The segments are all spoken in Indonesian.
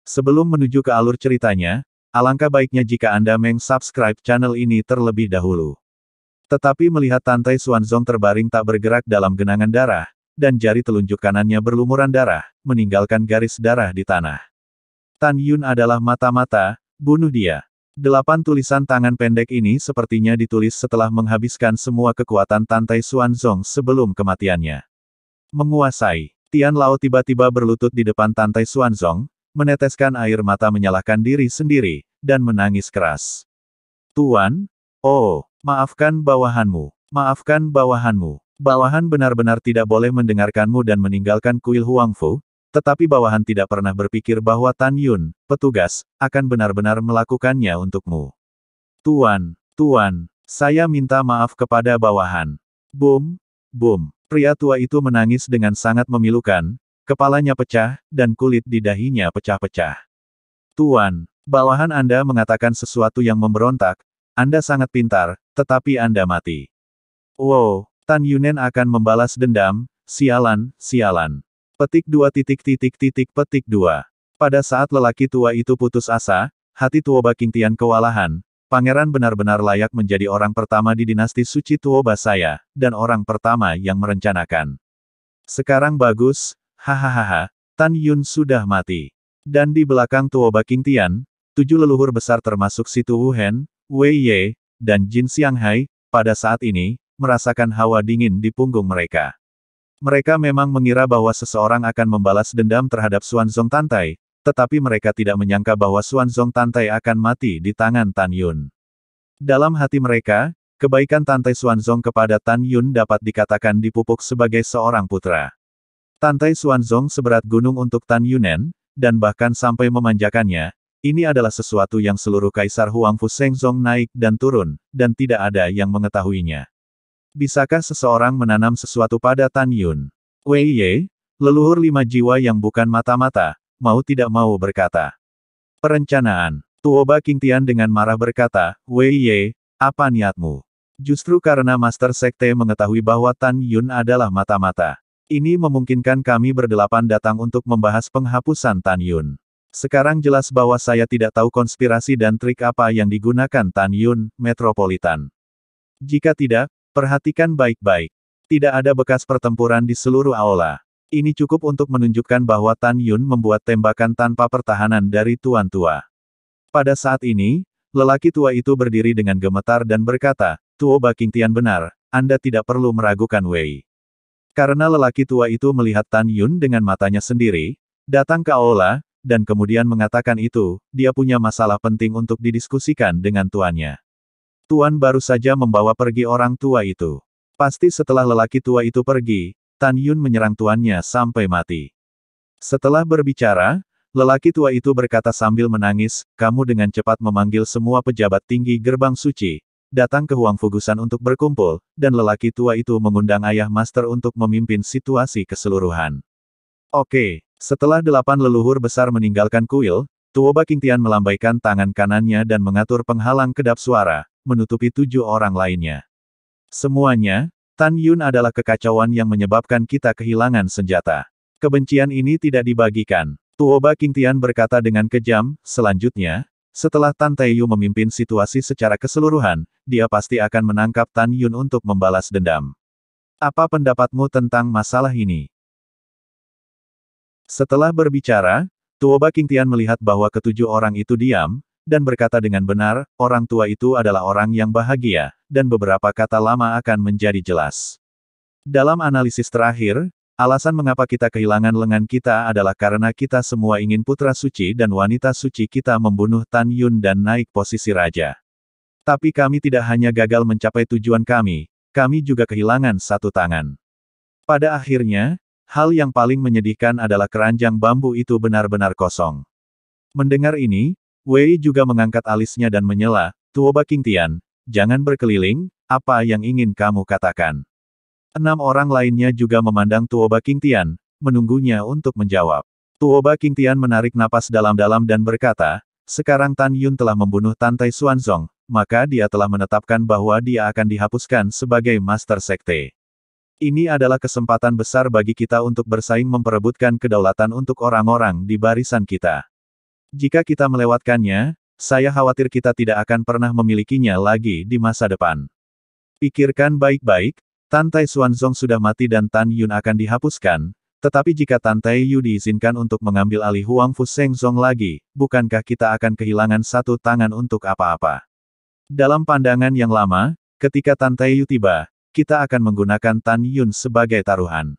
Sebelum menuju ke alur ceritanya, alangkah baiknya jika Anda meng-subscribe channel ini terlebih dahulu. Tetapi melihat Tantai Xuanzong terbaring tak bergerak dalam genangan darah, dan jari telunjuk kanannya berlumuran darah, meninggalkan garis darah di tanah. Tan Yun adalah mata-mata, bunuh dia. 8 tulisan tangan pendek ini sepertinya ditulis setelah menghabiskan semua kekuatan Tantai Xuanzong sebelum kematiannya. Menguasai. Tian Lao tiba-tiba berlutut di depan Tantai Xuanzong, meneteskan air mata menyalahkan diri sendiri, dan menangis keras. Tuan, oh, maafkan bawahanmu. Maafkan bawahanmu. Bawahan benar-benar tidak boleh mendengarkanmu dan meninggalkan kuil Huangfu, tetapi bawahan tidak pernah berpikir bahwa Tan Yun, petugas, akan benar-benar melakukannya untukmu. Tuan, saya minta maaf kepada bawahan. Boom, boom. Pria tua itu menangis dengan sangat memilukan, kepalanya pecah, dan kulit di dahinya pecah-pecah. Tuan, bawahan Anda mengatakan sesuatu yang memberontak, Anda sangat pintar, tetapi Anda mati. Wow, Tan Yunen akan membalas dendam, sialan. Petik 2. Pada saat lelaki tua itu putus asa, hati Tuoba Qingtian kewalahan, pangeran benar-benar layak menjadi orang pertama di dinasti suci Tuoba saya, dan orang pertama yang merencanakan. Sekarang bagus, hahaha, Tan Yun sudah mati. Dan di belakang Tuoba Qingtian, 7 leluhur besar termasuk Situ Wuhen, Wei Ye, dan Jin Xianghai, pada saat ini, merasakan hawa dingin di punggung mereka. Mereka memang mengira bahwa seseorang akan membalas dendam terhadap Xuanzong Tantai, tetapi mereka tidak menyangka bahwa Xuanzong Tantai akan mati di tangan Tan Yun. Dalam hati mereka, kebaikan Tantai Xuanzong kepada Tan Yun dapat dikatakan dipupuk sebagai seorang putra. Tantai Xuanzong seberat gunung untuk Tan Yunen, dan bahkan sampai memanjakannya, ini adalah sesuatu yang seluruh Kaisar Huangfu Shengzong naik dan turun, dan tidak ada yang mengetahuinya. Bisakah seseorang menanam sesuatu pada Tan Yun? Wei Ye, leluhur 5 jiwa yang bukan mata-mata, mau tidak mau berkata. Perencanaan. Tuoba Qingtian dengan marah berkata, Wei Ye, apa niatmu? Justru karena Master Sekte mengetahui bahwa Tan Yun adalah mata-mata. Ini memungkinkan kami berdelapan datang untuk membahas penghapusan Tan Yun. Sekarang jelas bahwa saya tidak tahu konspirasi dan trik apa yang digunakan Tan Yun, Metropolitan. Jika tidak, perhatikan baik-baik. Tidak ada bekas pertempuran di seluruh aula. Ini cukup untuk menunjukkan bahwa Tan Yun membuat tembakan tanpa pertahanan dari Tuan Tua. Pada saat ini, lelaki tua itu berdiri dengan gemetar dan berkata, Tuoba Qingtian benar, Anda tidak perlu meragukan Wei. Karena lelaki tua itu melihat Tan Yun dengan matanya sendiri, datang ke aula, dan kemudian mengatakan itu, dia punya masalah penting untuk didiskusikan dengan tuannya. Tuan baru saja membawa pergi orang tua itu. Pasti setelah lelaki tua itu pergi, Tan Yun menyerang tuannya sampai mati. Setelah berbicara, lelaki tua itu berkata sambil menangis, kamu dengan cepat memanggil semua pejabat tinggi gerbang suci, datang ke Huangfugusan untuk berkumpul, dan lelaki tua itu mengundang ayah master untuk memimpin situasi keseluruhan. Oke, setelah 8 leluhur besar meninggalkan kuil, Tuoba Qingtian melambaikan tangan kanannya dan mengatur penghalang kedap suara, menutupi 7 orang lainnya. Semuanya, Tan Yun adalah kekacauan yang menyebabkan kita kehilangan senjata. Kebencian ini tidak dibagikan. Tuoba Qingtian berkata dengan kejam, selanjutnya, setelah Tan Taiyu memimpin situasi secara keseluruhan, dia pasti akan menangkap Tan Yun untuk membalas dendam. Apa pendapatmu tentang masalah ini? Setelah berbicara, Tuoba Qingtian melihat bahwa ketujuh orang itu diam, dan berkata dengan benar, orang tua itu adalah orang yang bahagia, dan beberapa kata lama akan menjadi jelas. Dalam analisis terakhir, alasan mengapa kita kehilangan lengan kita adalah karena kita semua ingin putra suci dan wanita suci kita membunuh Tan Yun dan naik posisi raja. Tapi kami tidak hanya gagal mencapai tujuan kami juga kehilangan satu tangan. Pada akhirnya, hal yang paling menyedihkan adalah keranjang bambu itu benar-benar kosong. Mendengar ini, Wei juga mengangkat alisnya dan menyela, Tuoba Qingtian, jangan berkeliling, apa yang ingin kamu katakan? 6 orang lainnya juga memandang Tuoba Qingtian, menunggunya untuk menjawab. Tuoba Qingtian menarik napas dalam-dalam dan berkata, sekarang Tan Yun telah membunuh Tantai Xuanzong, maka dia telah menetapkan bahwa dia akan dihapuskan sebagai Master Sekte. Ini adalah kesempatan besar bagi kita untuk bersaing memperebutkan kedaulatan untuk orang-orang di barisan kita. Jika kita melewatkannya, saya khawatir kita tidak akan pernah memilikinya lagi di masa depan. Pikirkan baik-baik, Tan Tai Xuanzong sudah mati dan Tan Yun akan dihapuskan, tetapi jika Tan Tai Yu diizinkan untuk mengambil alih Huang Fu Shengzong lagi, bukankah kita akan kehilangan satu tangan untuk apa-apa? Dalam pandangan yang lama, ketika Tan Tai Yu tiba, kita akan menggunakan Tan Yun sebagai taruhan.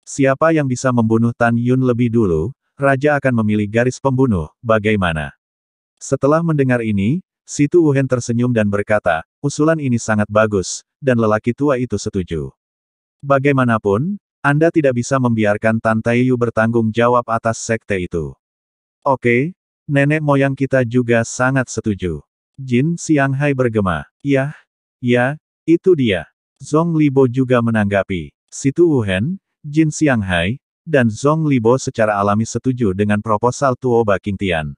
Siapa yang bisa membunuh Tan Yun lebih dulu, Raja akan memilih garis pembunuh, bagaimana? Setelah mendengar ini, Si Tu Wuhen tersenyum dan berkata, usulan ini sangat bagus, dan lelaki tua itu setuju. Bagaimanapun, Anda tidak bisa membiarkan Tan Tai Yu bertanggung jawab atas sekte itu. Oke, nenek moyang kita juga sangat setuju. Jin Xianghai bergema, ya, itu dia. Zhong Libo juga menanggapi. Si Tu Wuhen, Jin Xianghai, dan Zhong Libo secara alami setuju dengan proposal Tuoba Qingtian.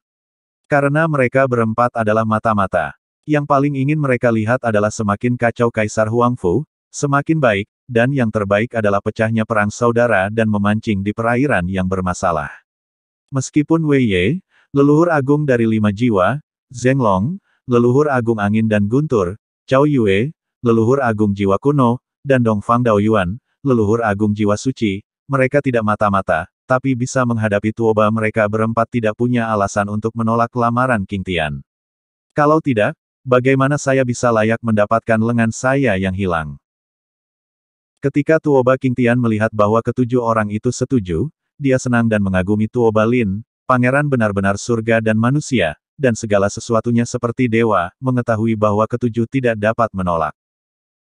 Karena mereka berempat adalah mata-mata. Yang paling ingin mereka lihat adalah semakin kacau Kaisar Huangfu, semakin baik, dan yang terbaik adalah pecahnya perang saudara dan memancing di perairan yang bermasalah. Meskipun Wei Ye, leluhur agung dari 5 jiwa, Zheng Long, leluhur agung angin dan guntur, Cao Yue, leluhur agung jiwa kuno, dan Dongfang Daoyuan, leluhur agung jiwa suci, mereka tidak mata-mata, tapi bisa menghadapi Tuoba. Mereka berempat tidak punya alasan untuk menolak lamaran Qingtian. Kalau tidak, bagaimana saya bisa layak mendapatkan lengan saya yang hilang? Ketika Tuoba Qingtian melihat bahwa ketujuh orang itu setuju, dia senang dan mengagumi Tuoba Lin, pangeran benar-benar surga dan manusia, dan segala sesuatunya seperti dewa, mengetahui bahwa ketujuh tidak dapat menolak.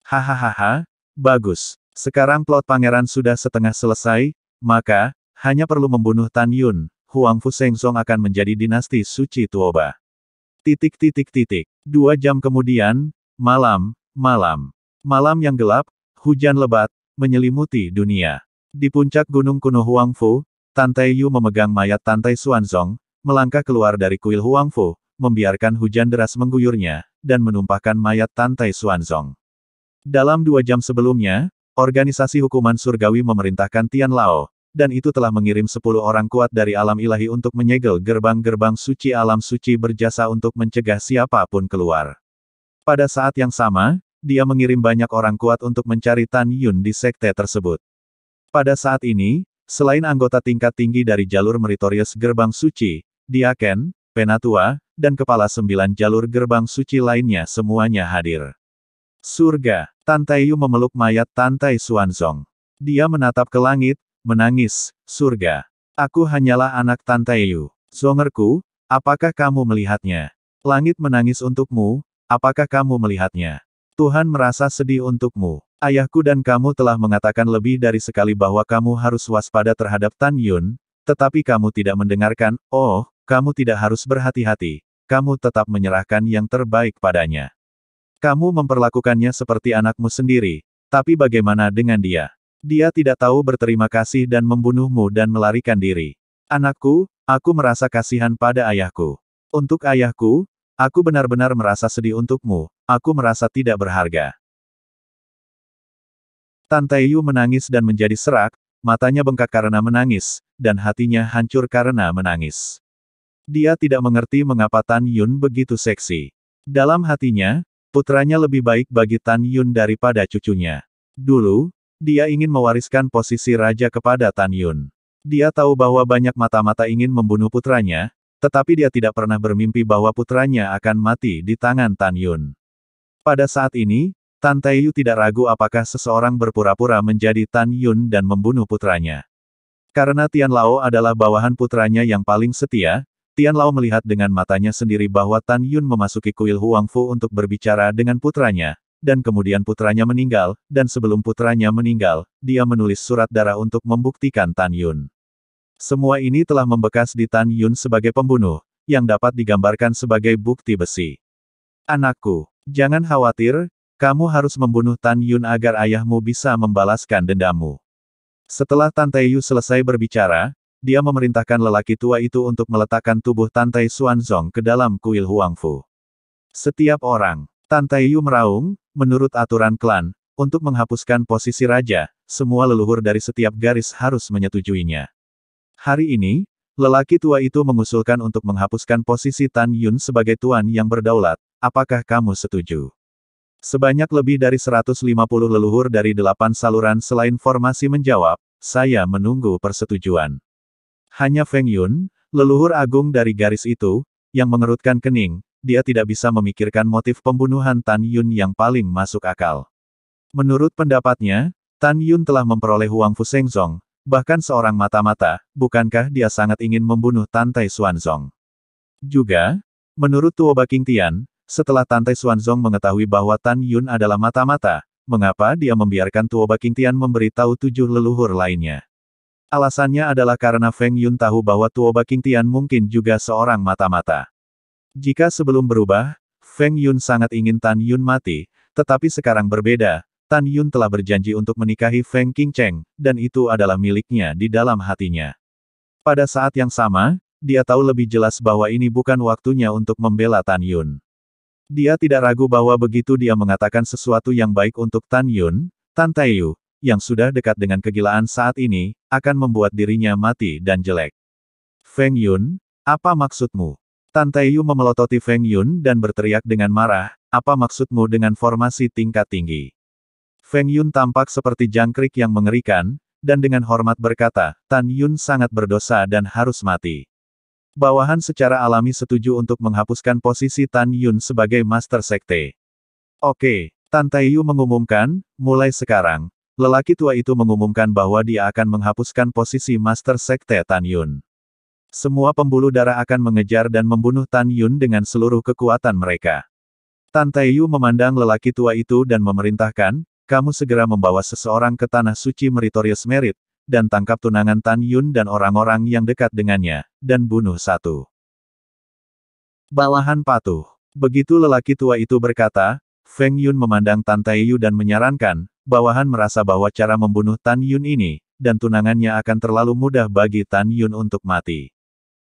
Hahaha, bagus. Sekarang plot pangeran sudah setengah selesai, maka, hanya perlu membunuh Tan Yun, Huang Fu Shengzong akan menjadi dinasti suci Tuoba. 2 jam kemudian, malam yang gelap, hujan lebat, menyelimuti dunia. Di puncak gunung kuno Huangfu, Tan Tai Yu memegang mayat Tan Tai Xuanzong, melangkah keluar dari kuil Huangfu, membiarkan hujan deras mengguyurnya, dan menumpahkan mayat Tan Tai Xuanzong. Dalam 2 jam sebelumnya, organisasi hukuman surgawi memerintahkan Tian Lao, dan itu telah mengirim 10 orang kuat dari alam ilahi untuk menyegel gerbang-gerbang suci alam suci, berjasa untuk mencegah siapapun keluar. Pada saat yang sama, dia mengirim banyak orang kuat untuk mencari Tan Yun di sekte tersebut. Pada saat ini, selain anggota tingkat tinggi dari jalur meritorius gerbang suci, Diaken, Penatua, dan kepala 9 jalur gerbang suci lainnya semuanya hadir. Surga. Tan Tai Yu memeluk mayat Tan Tai Xuanzong. Dia menatap ke langit, menangis, surga. Aku hanyalah anak Tan Tai Yu. Zongerku, apakah kamu melihatnya? Langit menangis untukmu, apakah kamu melihatnya? Tuhan merasa sedih untukmu. Ayahku dan kamu telah mengatakan lebih dari sekali bahwa kamu harus waspada terhadap Tan Yun, tetapi kamu tidak mendengarkan. Oh, kamu tidak harus berhati-hati. Kamu tetap menyerahkan yang terbaik padanya. Kamu memperlakukannya seperti anakmu sendiri, tapi bagaimana dengan dia? Dia tidak tahu berterima kasih dan membunuhmu dan melarikan diri. Anakku, aku merasa kasihan pada ayahku. Untuk ayahku, aku benar-benar merasa sedih untukmu, aku merasa tidak berharga. Tan Tai Yu menangis dan menjadi serak, matanya bengkak karena menangis, dan hatinya hancur karena menangis. Dia tidak mengerti mengapa Tan Yun begitu seksi. Dalam hatinya, putranya lebih baik bagi Tan Yun daripada cucunya. Dulu, dia ingin mewariskan posisi raja kepada Tan Yun. Dia tahu bahwa banyak mata-mata ingin membunuh putranya, tetapi dia tidak pernah bermimpi bahwa putranya akan mati di tangan Tan Yun. Pada saat ini, Tan Tai Yu tidak ragu apakah seseorang berpura-pura menjadi Tan Yun dan membunuh putranya. Karena Tian Lao adalah bawahan putranya yang paling setia, Tian Lao melihat dengan matanya sendiri bahwa Tan Yun memasuki kuil Huangfu untuk berbicara dengan putranya, dan kemudian putranya meninggal, dan sebelum putranya meninggal, dia menulis surat darah untuk membuktikan Tan Yun. Semua ini telah membekas di Tan Yun sebagai pembunuh, yang dapat digambarkan sebagai bukti besi. Anakku, jangan khawatir, kamu harus membunuh Tan Yun agar ayahmu bisa membalaskan dendammu. Setelah Tan Tai Yu selesai berbicara, dia memerintahkan lelaki tua itu untuk meletakkan tubuh Tan Tai Xuanzong ke dalam kuil Huangfu. Setiap orang, Tan Tai Yu meraung, menurut aturan klan, untuk menghapuskan posisi raja, semua leluhur dari setiap garis harus menyetujuinya. Hari ini, Lelaki tua itu mengusulkan untuk menghapuskan posisi Tan Yun sebagai tuan yang berdaulat. Apakah kamu setuju? Sebanyak lebih dari 150 leluhur dari 8 saluran selain formasi menjawab, saya menunggu persetujuan. Hanya Feng Yun, leluhur agung dari garis itu, yang mengerutkan kening, dia tidak bisa memikirkan motif pembunuhan Tan Yun yang paling masuk akal. Menurut pendapatnya, Tan Yun telah memperoleh Huang Fu Shengzong, bahkan seorang mata-mata, bukankah dia sangat ingin membunuh Tantai Xuanzong? Juga, menurut Tuoba King Tian, setelah Tantai Xuanzong mengetahui bahwa Tan Yun adalah mata-mata, mengapa dia membiarkan Tuoba King Tian memberitahu 7 leluhur lainnya? Alasannya adalah karena Feng Yun tahu bahwa Tuoba King Tian mungkin juga seorang mata-mata. Jika sebelum berubah, Feng Yun sangat ingin Tan Yun mati, tetapi sekarang berbeda. Tan Yun telah berjanji untuk menikahi Feng Qingcheng, dan itu adalah miliknya di dalam hatinya. Pada saat yang sama, dia tahu lebih jelas bahwa ini bukan waktunya untuk membela Tan Yun. Dia tidak ragu bahwa begitu dia mengatakan sesuatu yang baik untuk Tan Yun, Tan Taiyu, yang sudah dekat dengan kegilaan saat ini, akan membuat dirinya mati dan jelek. Feng Yun, apa maksudmu? Tan Taiyu memelototi Feng Yun dan berteriak dengan marah, apa maksudmu dengan formasi tingkat tinggi? Feng Yun tampak seperti jangkrik yang mengerikan, dan dengan hormat berkata, Tan Yun sangat berdosa dan harus mati. Bawahan secara alami setuju untuk menghapuskan posisi Tan Yun sebagai Master Sekte. Oke, Tan Taiyu mengumumkan, mulai sekarang, lelaki tua itu mengumumkan bahwa dia akan menghapuskan posisi Master Sekte Tan Yun. Semua pembuluh darah akan mengejar dan membunuh Tan Yun dengan seluruh kekuatan mereka. Tan Taiyu memandang lelaki tua itu dan memerintahkan, kamu segera membawa seseorang ke Tanah Suci Meritorious Merit, dan tangkap tunangan Tan Yun dan orang-orang yang dekat dengannya, dan bunuh satu. Bawahan patuh. Begitu lelaki tua itu berkata, Feng Yun memandang Tan Taiyu dan menyarankan, bawahan merasa bahwa cara membunuh Tan Yun ini, dan tunangannya akan terlalu mudah bagi Tan Yun untuk mati.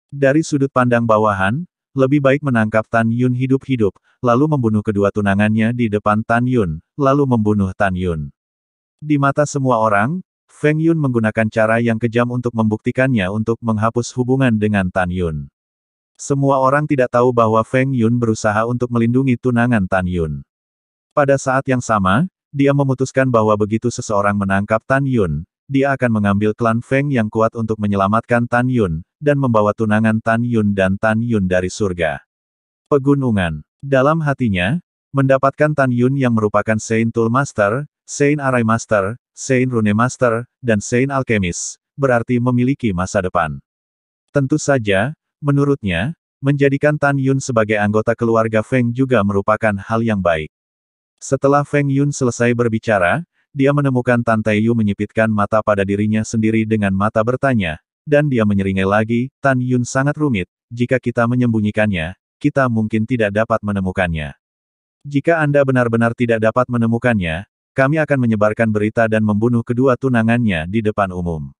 Dari sudut pandang bawahan, lebih baik menangkap Tan Yun hidup-hidup, lalu membunuh kedua tunangannya di depan Tan Yun, lalu membunuh Tan Yun. Di mata semua orang, Feng Yun menggunakan cara yang kejam untuk membuktikannya untuk menghapus hubungan dengan Tan Yun. Semua orang tidak tahu bahwa Feng Yun berusaha untuk melindungi tunangan Tan Yun. Pada saat yang sama, dia memutuskan bahwa begitu seseorang menangkap Tan Yun, dia akan mengambil klan Feng yang kuat untuk menyelamatkan Tan Yun, dan membawa tunangan Tan Yun dan Tan Yun dari surga. Pegunungan. Dalam hatinya, mendapatkan Tan Yun yang merupakan Sein Tool Master, Sein Arai Master, Sein Rune Master, dan Sein Alchemist, berarti memiliki masa depan. Tentu saja, menurutnya, menjadikan Tan Yun sebagai anggota keluarga Feng juga merupakan hal yang baik. Setelah Feng Yun selesai berbicara, dia menemukan Tan Taiyu menyipitkan mata pada dirinya sendiri dengan mata bertanya, dan dia menyeringai lagi, Tan Yun sangat rumit, jika kita menyembunyikannya, kita mungkin tidak dapat menemukannya. Jika Anda benar-benar tidak dapat menemukannya, kami akan menyebarkan berita dan membunuh kedua tunangannya di depan umum.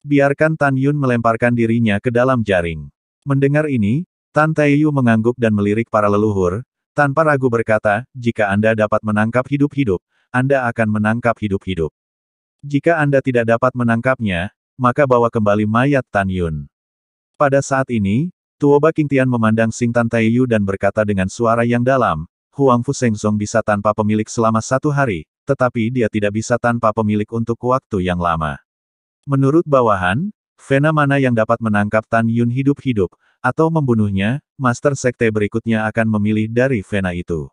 Biarkan Tan Yun melemparkan dirinya ke dalam jaring. Mendengar ini, Tan Taiyu mengangguk dan melirik para leluhur, tanpa ragu berkata, jika Anda dapat menangkap hidup-hidup, Anda akan menangkap hidup-hidup. Jika Anda tidak dapat menangkapnya, maka bawa kembali mayat Tan Yun. Pada saat ini, Tuoba King Tian memandang Xing Tan Taiyu dan berkata dengan suara yang dalam, Huang Fu Shengzong bisa tanpa pemilik selama 1 hari, tetapi dia tidak bisa tanpa pemilik untuk waktu yang lama. Menurut bawahan, Vena mana yang dapat menangkap Tan Yun hidup-hidup, atau membunuhnya, Master Sekte berikutnya akan memilih dari Vena itu.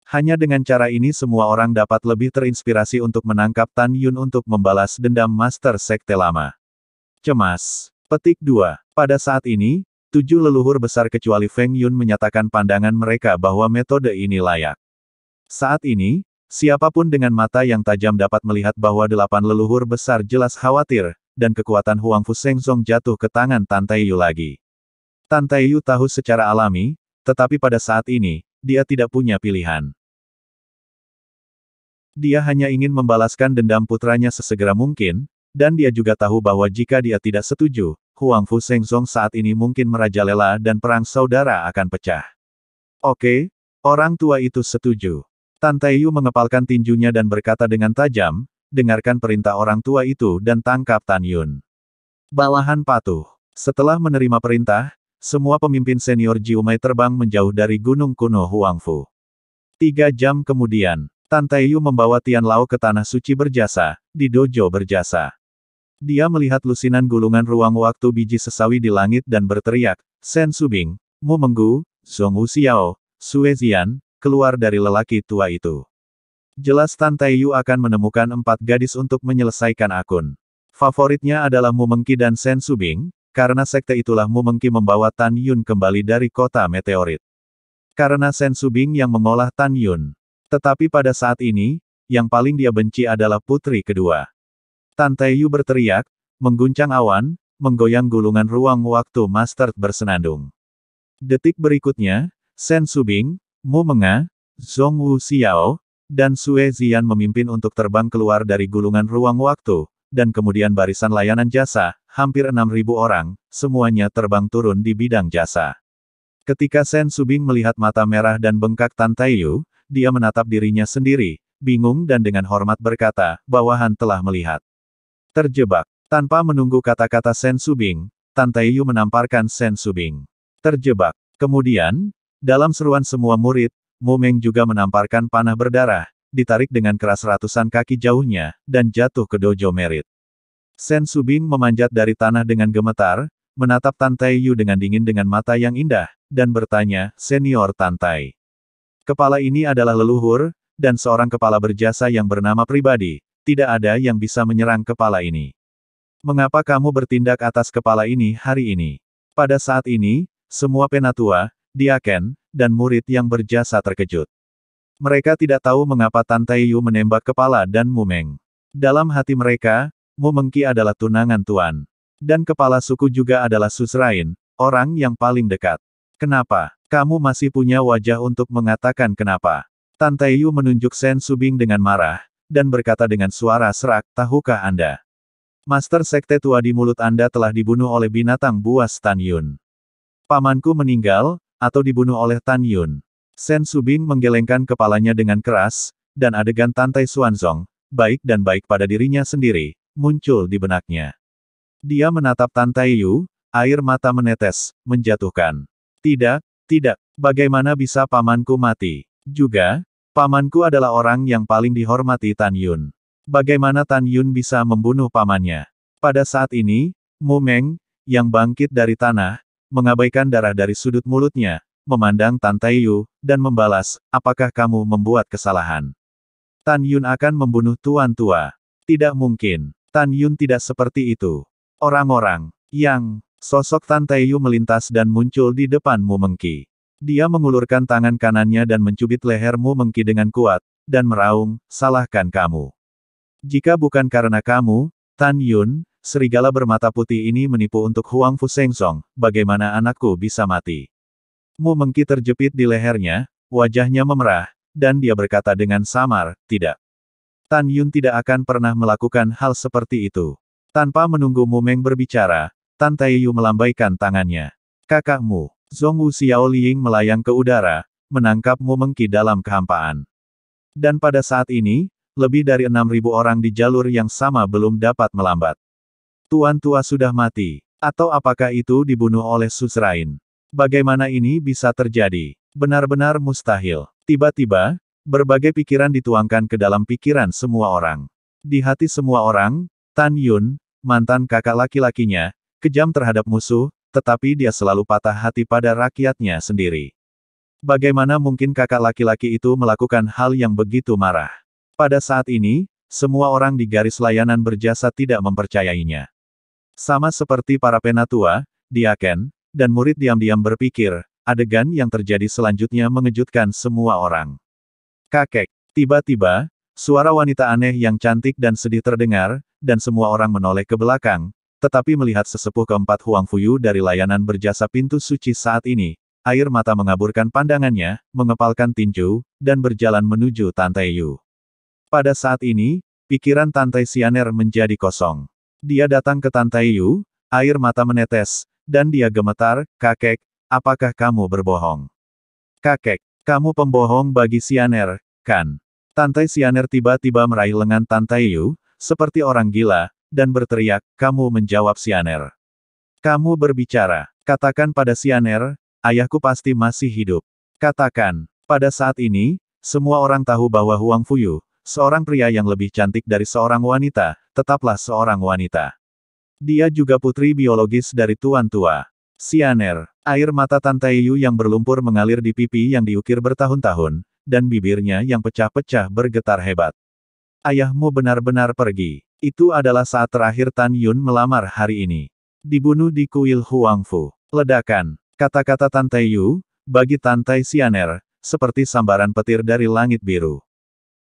Hanya dengan cara ini semua orang dapat lebih terinspirasi untuk menangkap Tan Yun untuk membalas dendam Master Sekte lama. Cemas. Petik 2. Pada saat ini, 7 leluhur besar kecuali Feng Yun menyatakan pandangan mereka bahwa metode ini layak. Saat ini, siapapun dengan mata yang tajam dapat melihat bahwa 8 leluhur besar jelas khawatir, dan kekuatan Huang Fu Shengzong jatuh ke tangan Tan Taiyu lagi. Tan Taiyu tahu secara alami, tetapi pada saat ini, dia tidak punya pilihan. Dia hanya ingin membalaskan dendam putranya sesegera mungkin, dan dia juga tahu bahwa jika dia tidak setuju, Huang Fu Shengzong saat ini mungkin merajalela dan perang saudara akan pecah. Oke, orang tua itu setuju. Tan Taiyu mengepalkan tinjunya dan berkata dengan tajam, dengarkan perintah orang tua itu dan tangkap Tan Yun. Bawahan patuh. Setelah menerima perintah, semua pemimpin senior Jiumai terbang menjauh dari gunung kuno Huangfu. 3 jam kemudian, Tan Taiyu membawa Tian Lao ke Tanah Suci Berjasa, di dojo berjasa. Dia melihat lusinan gulungan ruang waktu biji sesawi di langit dan berteriak, Sen Subing, Mu Menggu, Zhong Wuxiao, Sue Zian, keluar dari lelaki tua itu. Jelas Tan Taiyu akan menemukan 4 gadis untuk menyelesaikan akun. Favoritnya adalah Mu Mengqi dan Sen Subing, karena sekte itulah Mu Mengqi membawa Tan Yun kembali dari kota meteorit. Karena Sen Subing yang mengolah Tan Yun. Tetapi pada saat ini, yang paling dia benci adalah putri kedua. Tan Taiyu berteriak, mengguncang awan, menggoyang gulungan ruang waktu Master bersenandung. Detik berikutnya, Sen Subing, Mu Mengga, Zhong Wuxiao, dan Sue Zian memimpin untuk terbang keluar dari gulungan ruang waktu, dan kemudian barisan layanan jasa, hampir 6.000 orang, semuanya terbang turun di bidang jasa. Ketika Sen Subing melihat mata merah dan bengkak Tan Taiyu, dia menatap dirinya sendiri, bingung dan dengan hormat berkata, bawahan telah melihat. Terjebak. Tanpa menunggu kata-kata Sen Subing, Tan Taiyu menamparkan Sen Subing. Terjebak. Kemudian, dalam seruan semua murid, Mu Meng juga menamparkan panah berdarah, ditarik dengan keras ratusan kaki jauhnya, dan jatuh ke dojo merit. Sen Subing memanjat dari tanah dengan gemetar, menatap Tan Taiyu dengan dingin dengan mata yang indah, dan bertanya, Senior Tan Tai. Kepala ini adalah leluhur, dan seorang kepala berjasa yang bernama pribadi, tidak ada yang bisa menyerang kepala ini. Mengapa kamu bertindak atas kepala ini hari ini? Pada saat ini, semua penatua, diaken, dan murid yang berjasa terkejut. Mereka tidak tahu mengapa Tan Taiyu menembak kepala dan Mu Meng. Dalam hati mereka, Mu Mengqi adalah tunangan tuan. Dan kepala suku juga adalah Susrain, orang yang paling dekat. Kenapa? Kamu masih punya wajah untuk mengatakan kenapa? Tan Taiyu menunjuk Sen Subing dengan marah, dan berkata dengan suara serak, tahukah Anda? Master Sekte tua di mulut Anda telah dibunuh oleh binatang buas Tan Yun. Pamanku meninggal, atau dibunuh oleh Tan Yun. Sen Subing menggelengkan kepalanya dengan keras, dan adegan Tantai Xuanzong, baik dan baik pada dirinya sendiri, muncul di benaknya. Dia menatap Tan Taiyu, air mata menetes, menjatuhkan. Tidak, tidak, bagaimana bisa pamanku mati? Juga, pamanku adalah orang yang paling dihormati Tan Yun. Bagaimana Tan Yun bisa membunuh pamannya? Pada saat ini, Mu Meng, yang bangkit dari tanah, mengabaikan darah dari sudut mulutnya, memandang Tan Taiyu, dan membalas, apakah kamu membuat kesalahan? Tan Yun akan membunuh tuan tua. Tidak mungkin. Tan Yun tidak seperti itu. Orang-orang yang sosok Tan Taiyu melintas dan muncul di depan Mu Mengqi. Dia mengulurkan tangan kanannya dan mencubit leher Mu Mengqi dengan kuat, dan meraung, salahkan kamu. Jika bukan karena kamu, Tan Yun, serigala bermata putih ini menipu untuk Huang Fu Sengzong, bagaimana anakku bisa mati? Mu Mengqi terjepit di lehernya, wajahnya memerah, dan dia berkata dengan samar, tidak. Tan Yun tidak akan pernah melakukan hal seperti itu. Tanpa menunggu Mu Meng berbicara, Tan Taiyu melambaikan tangannya. Kakakmu, Zhong Wuxiao Liying melayang ke udara, menangkap Mu Mengqi dalam kehampaan. Dan pada saat ini, lebih dari 6.000 orang di jalur yang sama belum dapat melambat. Tuan tua sudah mati. Atau apakah itu dibunuh oleh Susrain? Bagaimana ini bisa terjadi? Benar-benar mustahil. Tiba-tiba, berbagai pikiran dituangkan ke dalam pikiran semua orang. Di hati semua orang, Tan Yun, mantan kakak laki-lakinya, kejam terhadap musuh, tetapi dia selalu patah hati pada rakyatnya sendiri. Bagaimana mungkin kakak laki-laki itu melakukan hal yang begitu marah? Pada saat ini, semua orang di garis layanan berjasa tidak mempercayainya. Sama seperti para penatua, diaken, dan murid diam-diam berpikir, adegan yang terjadi selanjutnya mengejutkan semua orang. Kakek. Tiba-tiba, suara wanita aneh yang cantik dan sedih terdengar, dan semua orang menoleh ke belakang, tetapi melihat sesepuh keempat Huang Fuyu dari layanan berjasa pintu suci saat ini, air mata mengaburkan pandangannya, mengepalkan tinju, dan berjalan menuju Tan Taiyu. Pada saat ini, pikiran Tan Tai Xianer menjadi kosong. Dia datang ke Tan Taiyu, air mata menetes, dan dia gemetar, kakek, apakah kamu berbohong? Kakek, kamu pembohong bagi Xianer, kan? Tan Tai Xianer tiba-tiba meraih lengan Tan Taiyu, seperti orang gila, dan berteriak, kamu menjawab Xianer. Kamu berbicara. Katakan pada Xianer, ayahku pasti masih hidup. Katakan, pada saat ini, semua orang tahu bahwa Huang Fuyu, seorang pria yang lebih cantik dari seorang wanita, tetaplah seorang wanita. Dia juga putri biologis dari Tuan Tua. Xianer, air mata Tante Yu yang berlumpur mengalir di pipi yang diukir bertahun-tahun, dan bibirnya yang pecah-pecah bergetar hebat. Ayahmu benar-benar pergi. Itu adalah saat terakhir Tan Yun melamar hari ini. Dibunuh di kuil Huangfu. Ledakan. Kata-kata Tante Yu, bagi Tante Xianer, seperti sambaran petir dari langit biru.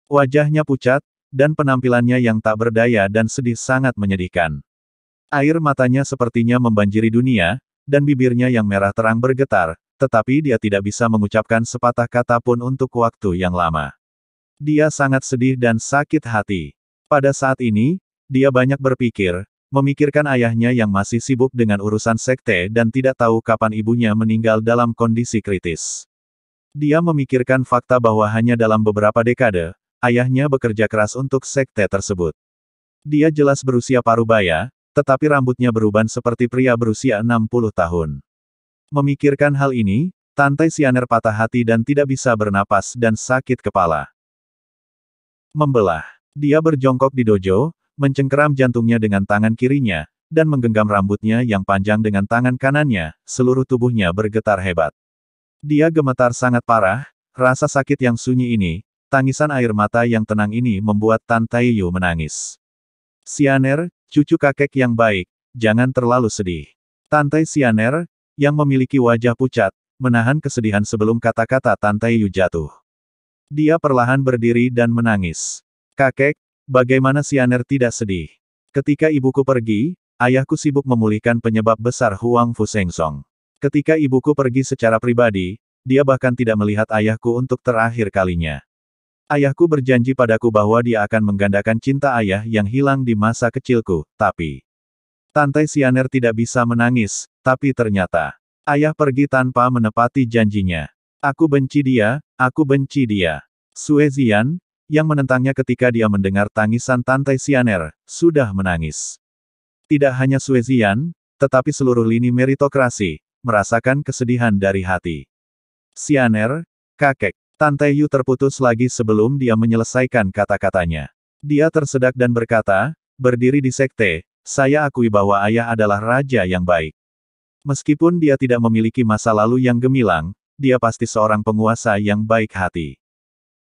Wajahnya pucat, dan penampilannya yang tak berdaya dan sedih sangat menyedihkan. Air matanya sepertinya membanjiri dunia, dan bibirnya yang merah terang bergetar, tetapi dia tidak bisa mengucapkan sepatah kata pun untuk waktu yang lama. Dia sangat sedih dan sakit hati. Pada saat ini, dia banyak berpikir, memikirkan ayahnya yang masih sibuk dengan urusan sekte dan tidak tahu kapan ibunya meninggal dalam kondisi kritis. Dia memikirkan fakta bahwa hanya dalam beberapa dekade, ayahnya bekerja keras untuk sekte tersebut. Dia jelas berusia parubaya, tetapi rambutnya beruban seperti pria berusia 60 tahun. Memikirkan hal ini, Tante Xianer patah hati dan tidak bisa bernapas dan sakit kepala. Membelah. Dia berjongkok di dojo, mencengkeram jantungnya dengan tangan kirinya, dan menggenggam rambutnya yang panjang dengan tangan kanannya, seluruh tubuhnya bergetar hebat. Dia gemetar sangat parah, rasa sakit yang sunyi ini, tangisan air mata yang tenang ini membuat Tante Yu menangis. Xianer, cucu kakek yang baik, jangan terlalu sedih. Tante Xianer, yang memiliki wajah pucat, menahan kesedihan sebelum kata-kata Tante Yu jatuh. Dia perlahan berdiri dan menangis. Kakek, bagaimana Xianer tidak sedih? Ketika ibuku pergi, ayahku sibuk memulihkan penyebab besar Huang Fu Sengsong. Ketika ibuku pergi secara pribadi, dia bahkan tidak melihat ayahku untuk terakhir kalinya. Ayahku berjanji padaku bahwa dia akan menggandakan cinta ayah yang hilang di masa kecilku, tapi... Tante Xianer tidak bisa menangis, tapi ternyata... Ayah pergi tanpa menepati janjinya. Aku benci dia, aku benci dia. Sue Zian, yang menentangnya ketika dia mendengar tangisan Tante Xianer, sudah menangis. Tidak hanya Sue Zian, tetapi seluruh lini meritokrasi, merasakan kesedihan dari hati. Xianer, kakek. Tante Yu terputus lagi sebelum dia menyelesaikan kata-katanya. Dia tersedak dan berkata, berdiri di sekte, saya akui bahwa ayah adalah raja yang baik. Meskipun dia tidak memiliki masa lalu yang gemilang, dia pasti seorang penguasa yang baik hati.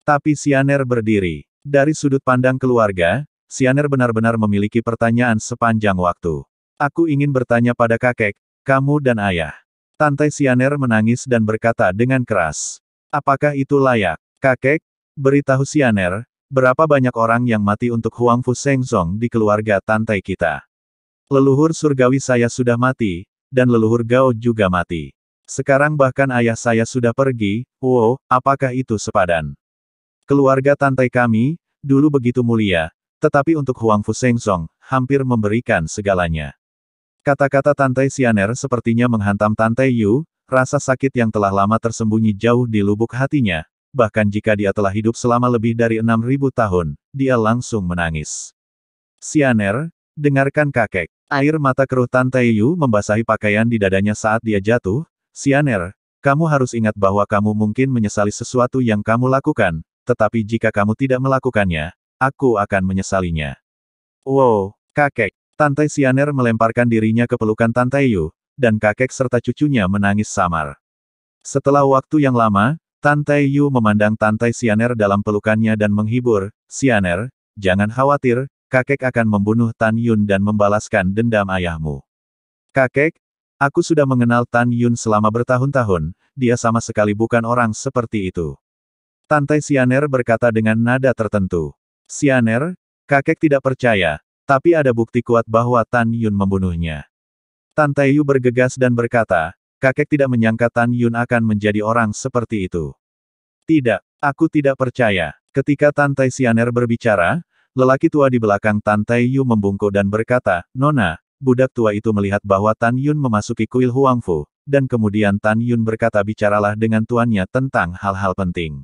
Tapi Xianer berdiri. Dari sudut pandang keluarga, Xianer benar-benar memiliki pertanyaan sepanjang waktu. Aku ingin bertanya pada kakek, kamu dan ayah. Tante Xianer menangis dan berkata dengan keras. Apakah itu layak? Kakek, beritahu Xianer, berapa banyak orang yang mati untuk Huang Fu Sengsong di keluarga Tante kita. Leluhur surgawi saya sudah mati, dan leluhur Gao juga mati. Sekarang bahkan ayah saya sudah pergi, wow, apakah itu sepadan? Keluarga Tante kami, dulu begitu mulia, tetapi untuk Huang Fu Sengsong, hampir memberikan segalanya. Kata-kata Tante Xianer sepertinya menghantam Tante Yu, rasa sakit yang telah lama tersembunyi jauh di lubuk hatinya, bahkan jika dia telah hidup selama lebih dari 6.000 tahun, dia langsung menangis. Xianer, dengarkan kakek. Air mata keruh Tante Yu membasahi pakaian di dadanya saat dia jatuh. Xianer, kamu harus ingat bahwa kamu mungkin menyesali sesuatu yang kamu lakukan, tetapi jika kamu tidak melakukannya, aku akan menyesalinya. Wow, kakek. Tante Xianer melemparkan dirinya ke pelukan Tante Yu, dan kakek serta cucunya menangis samar. Setelah waktu yang lama, Tante Yu memandang Tante Xianer dalam pelukannya dan menghibur, Xianer, jangan khawatir, kakek akan membunuh Tan Yun dan membalaskan dendam ayahmu. Kakek, aku sudah mengenal Tan Yun selama bertahun-tahun, dia sama sekali bukan orang seperti itu. Tante Xianer berkata dengan nada tertentu. Xianer, kakek tidak percaya, tapi ada bukti kuat bahwa Tan Yun membunuhnya. Tante Yu bergegas dan berkata, kakek tidak menyangka Tan Yun akan menjadi orang seperti itu. Tidak, aku tidak percaya. Ketika Tante Xianer berbicara, lelaki tua di belakang Tante Yu membungkuk dan berkata, Nona, budak tua itu melihat bahwa Tan Yun memasuki kuil Huangfu, dan kemudian Tan Yun berkata bicaralah dengan tuannya tentang hal-hal penting.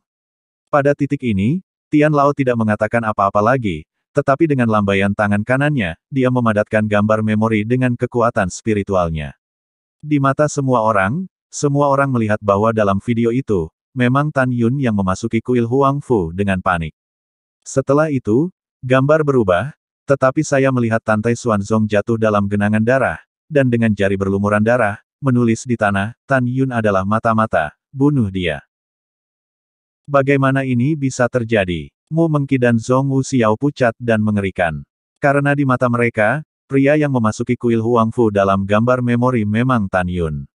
Pada titik ini, Tian Lao tidak mengatakan apa-apa lagi, tetapi dengan lambaian tangan kanannya, dia memadatkan gambar memori dengan kekuatan spiritualnya. Di mata semua orang melihat bahwa dalam video itu, memang Tan Yun yang memasuki kuil Huang Fu dengan panik. Setelah itu, gambar berubah, tetapi saya melihat Tantai Xuanzong jatuh dalam genangan darah, dan dengan jari berlumuran darah, menulis di tanah, Tan Yun adalah mata-mata, bunuh dia. Bagaimana ini bisa terjadi? Mu Mengqi dan Zhong Wuxiao pucat dan mengerikan. Karena di mata mereka, pria yang memasuki kuil Huang Fu dalam gambar memori memang Tan Yun.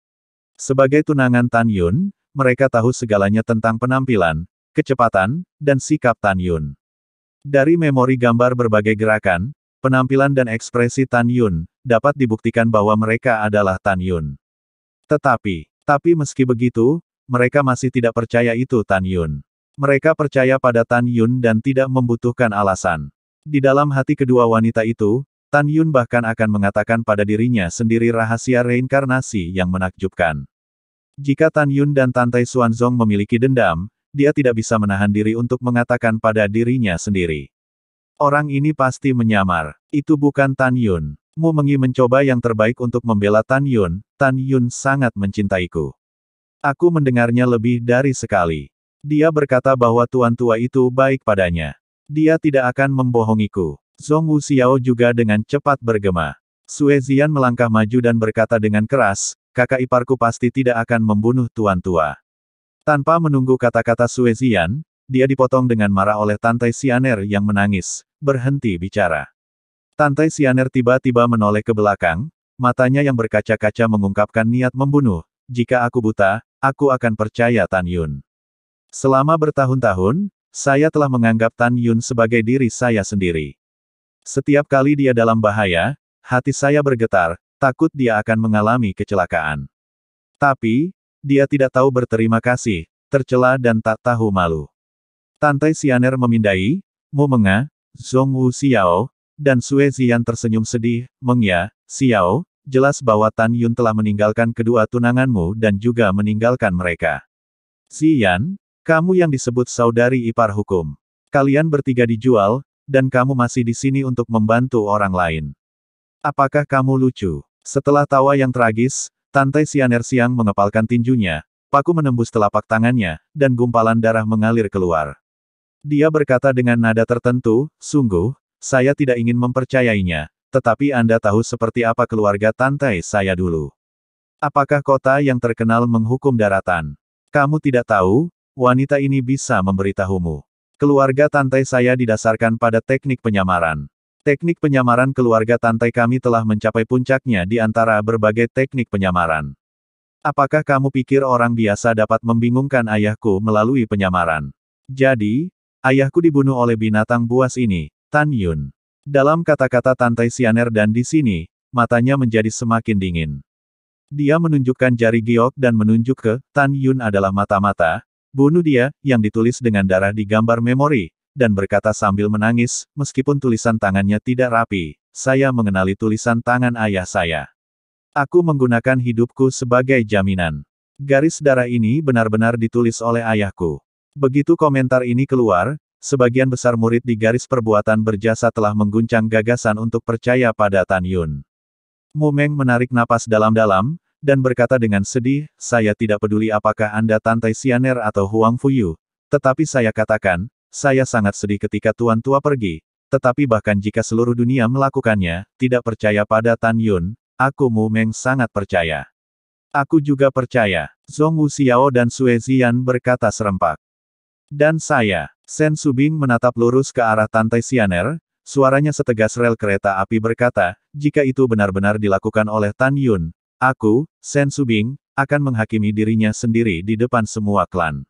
Sebagai tunangan Tan Yun, mereka tahu segalanya tentang penampilan, kecepatan, dan sikap Tan Yun. Dari memori gambar berbagai gerakan, penampilan dan ekspresi Tan Yun, dapat dibuktikan bahwa mereka adalah Tan Yun. Tapi meski begitu, mereka masih tidak percaya itu Tan Yun. Mereka percaya pada Tan Yun dan tidak membutuhkan alasan. Di dalam hati kedua wanita itu, Tan Yun bahkan akan mengatakan pada dirinya sendiri rahasia reinkarnasi yang menakjubkan. Jika Tan Yun dan Tantai Xuanzong memiliki dendam, dia tidak bisa menahan diri untuk mengatakan pada dirinya sendiri. Orang ini pasti menyamar. Itu bukan Tan Yun. Mu Mengqi mencoba yang terbaik untuk membela Tan Yun. Tan Yun sangat mencintaiku. Aku mendengarnya lebih dari sekali. Dia berkata bahwa tuan tua itu baik padanya. Dia tidak akan membohongiku. Zhong Wuxiao juga dengan cepat bergema. Sue Zian melangkah maju dan berkata dengan keras, kakak iparku pasti tidak akan membunuh tuan tua. Tanpa menunggu kata-kata Sue Zian, dia dipotong dengan marah oleh Tantai Xianer yang menangis, berhenti bicara. Tantai Xianer tiba-tiba menoleh ke belakang, matanya yang berkaca-kaca mengungkapkan niat membunuh, jika aku buta, aku akan percaya Tan Yun. Selama bertahun-tahun, saya telah menganggap Tan Yun sebagai diri saya sendiri. Setiap kali dia dalam bahaya, hati saya bergetar, takut dia akan mengalami kecelakaan. Tapi, dia tidak tahu berterima kasih, tercela dan tak tahu malu. Tantai Xianer memindai, Mu Mengqi, Zhong Wuxiao, dan Sue Zian tersenyum sedih, Mengya, Xiao, jelas bahwa Tan Yun telah meninggalkan kedua tunanganmu dan juga meninggalkan mereka. Zian, kamu yang disebut saudari ipar hukum. Kalian bertiga dijual, dan kamu masih di sini untuk membantu orang lain. Apakah kamu lucu? Setelah tawa yang tragis, Tantai Xianer Siang mengepalkan tinjunya, paku menembus telapak tangannya, dan gumpalan darah mengalir keluar. Dia berkata dengan nada tertentu, sungguh, saya tidak ingin mempercayainya, tetapi Anda tahu seperti apa keluarga Tantai saya dulu. Apakah kota yang terkenal menghukum daratan? Kamu tidak tahu, wanita ini bisa memberitahumu. Keluarga Tantai saya didasarkan pada teknik penyamaran. Teknik penyamaran keluarga Tantai kami telah mencapai puncaknya di antara berbagai teknik penyamaran. Apakah kamu pikir orang biasa dapat membingungkan ayahku melalui penyamaran? Jadi, ayahku dibunuh oleh binatang buas ini, Tan Yun. Dalam kata-kata Tantai Xianer dan di sini, matanya menjadi semakin dingin. Dia menunjukkan jari giok dan menunjuk ke, Tan Yun adalah mata-mata, bunuh dia, yang ditulis dengan darah di gambar memori. Dan berkata sambil menangis, meskipun tulisan tangannya tidak rapi, saya mengenali tulisan tangan ayah saya. Aku menggunakan hidupku sebagai jaminan. Garis darah ini benar-benar ditulis oleh ayahku. Begitu komentar ini keluar, sebagian besar murid di garis perbuatan berjasa telah mengguncang gagasan untuk percaya pada Tan Yun. Mu Meng menarik napas dalam-dalam, dan berkata dengan sedih, saya tidak peduli apakah Anda Tantai Xianer atau Huang Fuyu, tetapi saya katakan, saya sangat sedih ketika Tuan Tua pergi, tetapi bahkan jika seluruh dunia melakukannya, tidak percaya pada Tan Yun, aku Mu Meng sangat percaya. Aku juga percaya. Zhong Wuxiao dan Sue Zian berkata serempak. Dan saya, Sen Subing menatap lurus ke arah Tantai Xianer, suaranya setegas rel kereta api berkata, jika itu benar-benar dilakukan oleh Tan Yun, aku, Sen Subing, akan menghakimi dirinya sendiri di depan semua klan.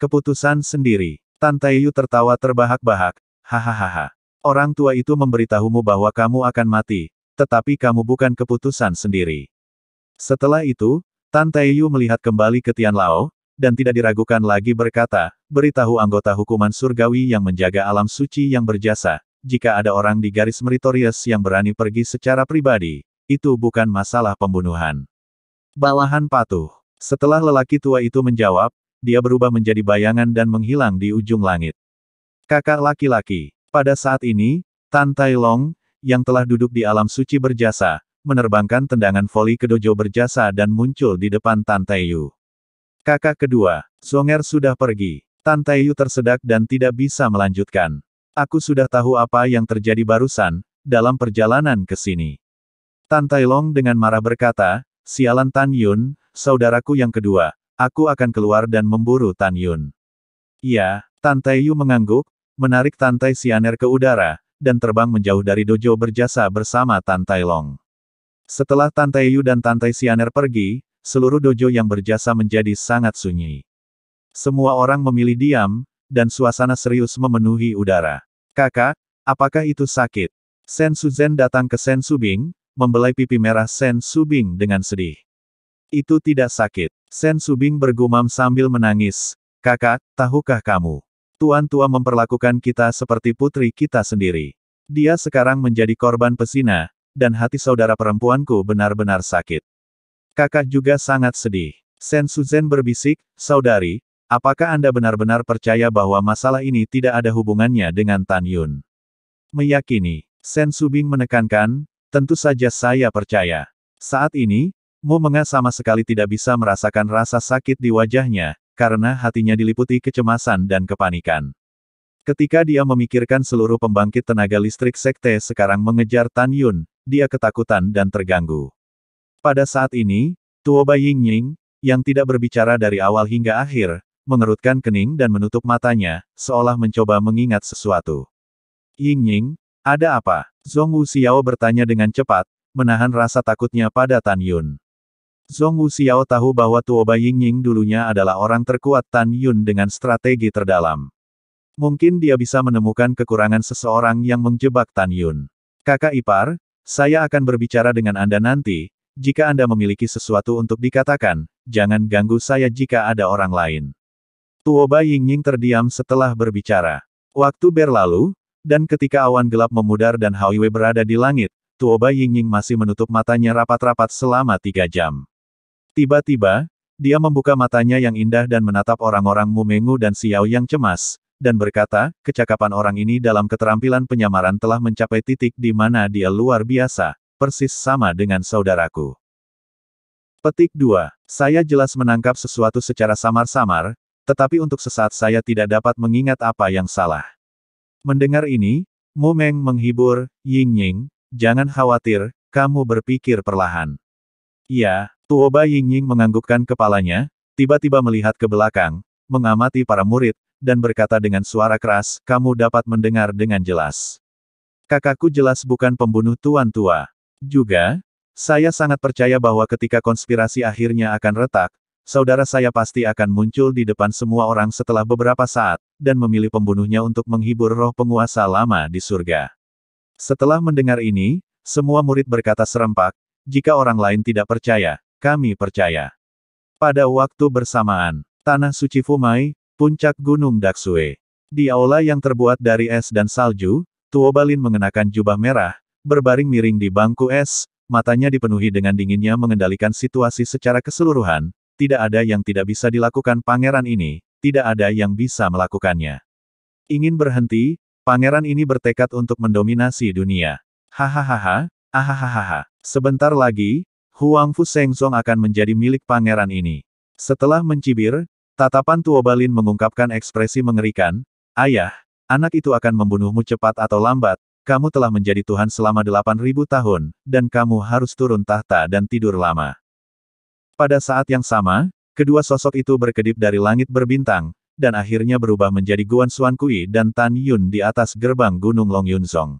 Keputusan sendiri. Tantai Yu tertawa terbahak-bahak, hahaha. Orang tua itu memberitahumu bahwa kamu akan mati, tetapi kamu bukan keputusan sendiri. Setelah itu, Tantai Yu melihat kembali ke Tian Lao, dan tidak diragukan lagi berkata, beritahu anggota hukuman surgawi yang menjaga alam suci yang berjasa, jika ada orang di garis meritorius yang berani pergi secara pribadi, itu bukan masalah pembunuhan. Bawahan patuh. Setelah lelaki tua itu menjawab, dia berubah menjadi bayangan dan menghilang di ujung langit. Kakak laki-laki. Pada saat ini, Tan Tai Long, yang telah duduk di alam suci berjasa, menerbangkan tendangan voli ke dojo berjasa dan muncul di depan Tan Taeyu. Kakak kedua, Zonger sudah pergi. Tan Taeyu tersedak dan tidak bisa melanjutkan. Aku sudah tahu apa yang terjadi barusan, dalam perjalanan ke sini. Tan Tailong dengan marah berkata, sialan Tan Yun, saudaraku yang kedua, aku akan keluar dan memburu Tan Yun. Iya, Tan Taeyu mengangguk, menarik Tan Tai Xianer ke udara, dan terbang menjauh dari dojo berjasa bersama Tan Tailong. Setelah Tan Taeyu dan Tan Tai Xianer pergi, seluruh dojo yang berjasa menjadi sangat sunyi. Semua orang memilih diam, dan suasana serius memenuhi udara. Kakak, apakah itu sakit? Sen Suzhen datang ke Sen Subing, membelai pipi merah Sen Subing dengan sedih. Itu tidak sakit. Sen Subing bergumam sambil menangis. Kakak, tahukah kamu? Tuan tua memperlakukan kita seperti putri kita sendiri. Dia sekarang menjadi korban pesina, dan hati saudara perempuanku benar-benar sakit. Kakak juga sangat sedih. Sen Suzhen berbisik, saudari, apakah Anda benar-benar percaya bahwa masalah ini tidak ada hubungannya dengan Tan Yun? Meyakini. Sen Subing menekankan, tentu saja saya percaya. Saat ini, Mu Menga sama sekali tidak bisa merasakan rasa sakit di wajahnya, karena hatinya diliputi kecemasan dan kepanikan. Ketika dia memikirkan seluruh pembangkit tenaga listrik sekte sekarang mengejar Tan Yun, dia ketakutan dan terganggu. Pada saat ini, Tuoba Yingying, yang tidak berbicara dari awal hingga akhir, mengerutkan kening dan menutup matanya, seolah mencoba mengingat sesuatu. Yingying, ada apa? Zhong Wuxiao bertanya dengan cepat, menahan rasa takutnya pada Tan Yun. Zhong Wuxiao tahu bahwa Tuoba Yingying dulunya adalah orang terkuat Tan Yun dengan strategi terdalam. Mungkin dia bisa menemukan kekurangan seseorang yang menjebak Tan Yun. Kakak ipar, saya akan berbicara dengan Anda nanti, jika Anda memiliki sesuatu untuk dikatakan, jangan ganggu saya jika ada orang lain. Tuoba Yingying terdiam setelah berbicara. Waktu berlalu, dan ketika awan gelap memudar dan Hao Wei berada di langit, Tuoba Yingying masih menutup matanya rapat-rapat selama 3 jam. Tiba-tiba, dia membuka matanya yang indah dan menatap orang-orang Mu Mengu dan Xiao yang cemas, dan berkata, kecakapan orang ini dalam keterampilan penyamaran telah mencapai titik di mana dia luar biasa, persis sama dengan saudaraku. Petik 2. Saya jelas menangkap sesuatu secara samar-samar, tetapi untuk sesaat saya tidak dapat mengingat apa yang salah. Mendengar ini, Mu Meng menghibur, Yingying, jangan khawatir, kamu berpikir perlahan. Iya, Tuoba Yingying menganggukkan kepalanya, tiba-tiba melihat ke belakang, mengamati para murid, dan berkata dengan suara keras, kamu dapat mendengar dengan jelas. Kakakku jelas bukan pembunuh tuan tua. Juga, saya sangat percaya bahwa ketika konspirasi akhirnya akan retak, saudara saya pasti akan muncul di depan semua orang setelah beberapa saat, dan memilih pembunuhnya untuk menghibur roh penguasa lama di surga. Setelah mendengar ini, semua murid berkata serempak, jika orang lain tidak percaya, kami percaya. Pada waktu bersamaan, tanah suci Fumai, puncak gunung Daksue. Di aula yang terbuat dari es dan salju, Tuoba Lin mengenakan jubah merah, berbaring miring di bangku es, matanya dipenuhi dengan dinginnya mengendalikan situasi secara keseluruhan, tidak ada yang tidak bisa dilakukan pangeran ini, tidak ada yang bisa melakukannya. Ingin berhenti, pangeran ini bertekad untuk mendominasi dunia. Hahaha, ahahaha. Sebentar lagi, Huang Fu Shengzong akan menjadi milik pangeran ini. Setelah mencibir, tatapan Tuoba Lin mengungkapkan ekspresi mengerikan, ayah, anak itu akan membunuhmu cepat atau lambat, kamu telah menjadi Tuhan selama 8.000 tahun, dan kamu harus turun tahta dan tidur lama. Pada saat yang sama, kedua sosok itu berkedip dari langit berbintang, dan akhirnya berubah menjadi Guan Xuankui dan Tan Yun di atas gerbang Gunung Long Yunzong.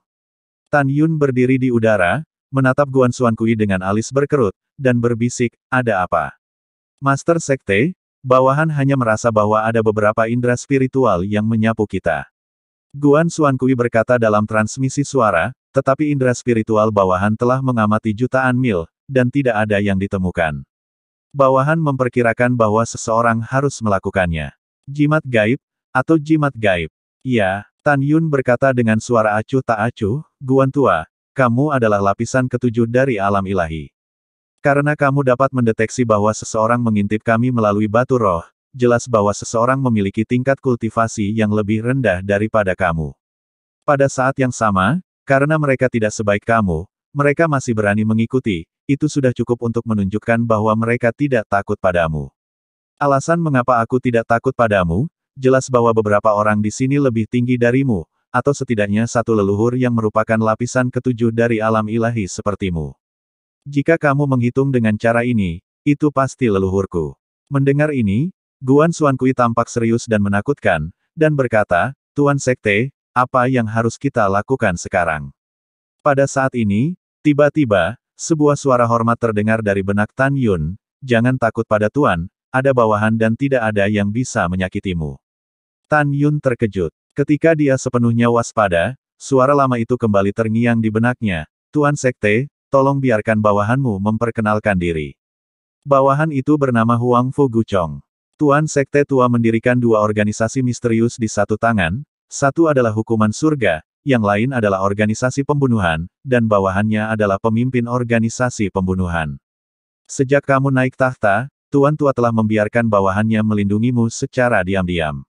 Tan Yun berdiri di udara, menatap Guan Xuankui dengan alis berkerut, dan berbisik, ada apa? Master Sekte, bawahan hanya merasa bahwa ada beberapa indera spiritual yang menyapu kita. Guan Xuankui berkata dalam transmisi suara, tetapi indera spiritual bawahan telah mengamati jutaan mil, dan tidak ada yang ditemukan. Bawahan memperkirakan bahwa seseorang harus melakukannya. Jimat gaib, atau jimat gaib. Iya, Tan Yun berkata dengan suara acuh tak acuh, Guan Tua, kamu adalah lapisan ketujuh dari alam ilahi. Karena kamu dapat mendeteksi bahwa seseorang mengintip kami melalui batu roh, jelas bahwa seseorang memiliki tingkat kultivasi yang lebih rendah daripada kamu. Pada saat yang sama, karena mereka tidak sebaik kamu, Mereka masih berani mengikuti, itu sudah cukup untuk menunjukkan bahwa mereka tidak takut padamu. Alasan mengapa aku tidak takut padamu, jelas bahwa beberapa orang di sini lebih tinggi darimu, atau setidaknya satu leluhur yang merupakan lapisan ketujuh dari alam ilahi sepertimu. Jika kamu menghitung dengan cara ini, itu pasti leluhurku. Mendengar ini, Guan Xuankui tampak serius dan menakutkan, dan berkata, Tuan Sekte, apa yang harus kita lakukan sekarang? Pada saat ini, tiba-tiba, sebuah suara hormat terdengar dari benak Tan Yun, jangan takut pada Tuan, ada bawahan dan tidak ada yang bisa menyakitimu. Tan Yun terkejut. Ketika dia sepenuhnya waspada, suara lama itu kembali terngiang di benaknya, Tuan Sekte, tolong biarkan bawahanmu memperkenalkan diri. Bawahan itu bernama Huang Fu Guchong. Tuan Sekte tua mendirikan dua organisasi misterius di satu tangan, satu adalah hukuman surga, yang lain adalah organisasi pembunuhan, dan bawahannya adalah pemimpin organisasi pembunuhan. Sejak kamu naik tahta, Tuan tua telah membiarkan bawahannya melindungimu secara diam-diam.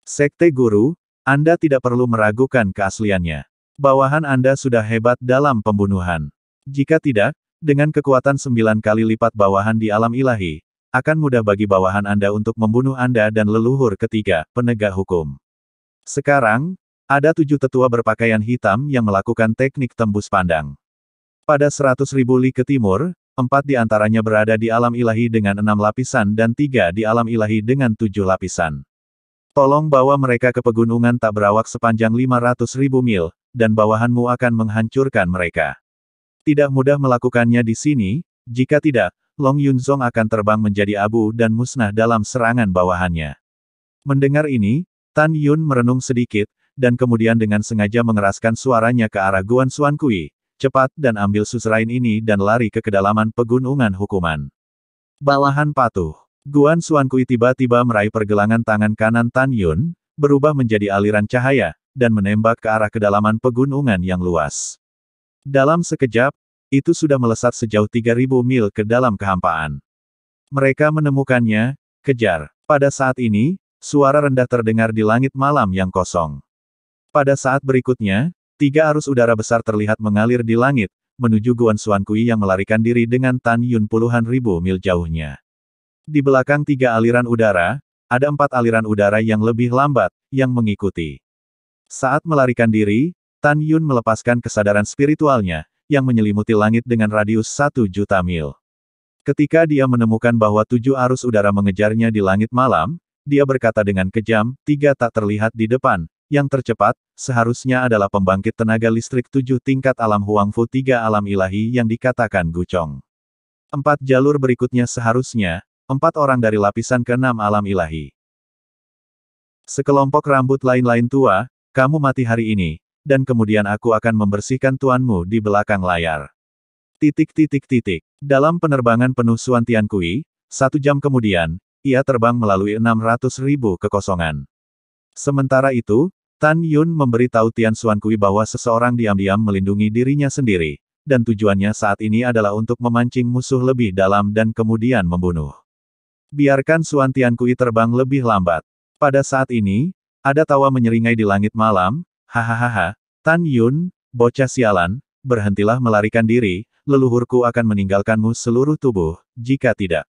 Sekte Guru, Anda tidak perlu meragukan keasliannya. Bawahan Anda sudah hebat dalam pembunuhan. Jika tidak, dengan kekuatan 9 kali lipat bawahan di alam ilahi, akan mudah bagi bawahan Anda untuk membunuh Anda dan leluhur ketiga, penegak hukum. Sekarang, ada 7 tetua berpakaian hitam yang melakukan teknik tembus pandang. Pada 100.000 li ke timur, 4 di antaranya berada di alam ilahi dengan 6 lapisan dan 3 di alam ilahi dengan 7 lapisan. Tolong bawa mereka ke pegunungan tak berawak sepanjang 500.000 mil, dan bawahanmu akan menghancurkan mereka. Tidak mudah melakukannya di sini, jika tidak, Long Yunzong akan terbang menjadi abu dan musnah dalam serangan bawahannya. Mendengar ini, Tan Yun merenung sedikit, dan kemudian dengan sengaja mengeraskan suaranya ke arah Guan Xuankui, cepat dan ambil susrain ini dan lari ke kedalaman pegunungan hukuman. Bawahan patuh. Guan Xuankui tiba-tiba meraih pergelangan tangan kanan Tan Yun, berubah menjadi aliran cahaya, dan menembak ke arah kedalaman pegunungan yang luas. Dalam sekejap, itu sudah melesat sejauh 3.000 mil ke dalam kehampaan. Mereka menemukannya, kejar. Pada saat ini, suara rendah terdengar di langit malam yang kosong. Pada saat berikutnya, 3 arus udara besar terlihat mengalir di langit, menuju Guan Xuankui yang melarikan diri dengan Tan Yun puluhan ribu mil jauhnya. Di belakang 3 aliran udara, ada 4 aliran udara yang lebih lambat, yang mengikuti. Saat melarikan diri, Tan Yun melepaskan kesadaran spiritualnya, yang menyelimuti langit dengan radius 1 juta mil. Ketika dia menemukan bahwa 7 arus udara mengejarnya di langit malam, dia berkata dengan kejam, 3 tak terlihat di depan, yang tercepat, seharusnya adalah pembangkit tenaga listrik 7 tingkat alam Huang Fu 3 alam ilahi yang dikatakan Guchong. 4 jalur berikutnya seharusnya, 4 orang dari lapisan ke-6 alam ilahi. Sekelompok rambut lain-lain tua, kamu mati hari ini, dan kemudian aku akan membersihkan tuanmu di belakang layar. Dalam penerbangan penuh Xuan Tiankui, 1 jam kemudian, ia terbang melalui 600.000 kekosongan. Sementara itu, Tan Yun memberi tahu Tian Xuankui bahwa seseorang diam-diam melindungi dirinya sendiri, dan tujuannya saat ini adalah untuk memancing musuh lebih dalam dan kemudian membunuh. Biarkan Xuan Tiankui terbang lebih lambat. Pada saat ini, ada tawa menyeringai di langit malam, hahaha, Tan Yun, bocah sialan, berhentilah melarikan diri, leluhurku akan meninggalkanmu seluruh tubuh, jika tidak.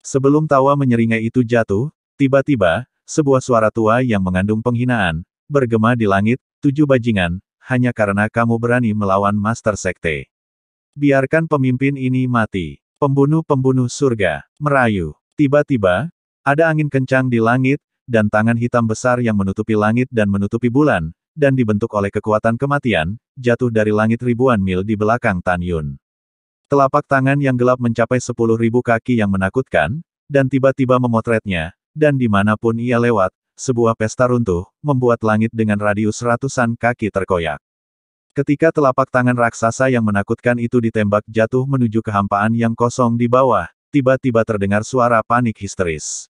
Sebelum tawa menyeringai itu jatuh, tiba-tiba, sebuah suara tua yang mengandung penghinaan, bergema di langit, 7 bajingan, hanya karena kamu berani melawan Master Sekte. Biarkan pemimpin ini mati. Pembunuh-pembunuh surga, merayu. Tiba-tiba, ada angin kencang di langit, dan tangan hitam besar yang menutupi langit dan menutupi bulan, dan dibentuk oleh kekuatan kematian, jatuh dari langit ribuan mil di belakang Tan Yun. Telapak tangan yang gelap mencapai 10.000 kaki yang menakutkan, dan tiba-tiba memotretnya, dan dimanapun ia lewat, sebuah pesta runtuh, membuat langit dengan radius ratusan kaki terkoyak. Ketika telapak tangan raksasa yang menakutkan itu ditembak jatuh menuju kehampaan yang kosong di bawah, tiba-tiba terdengar suara panik histeris.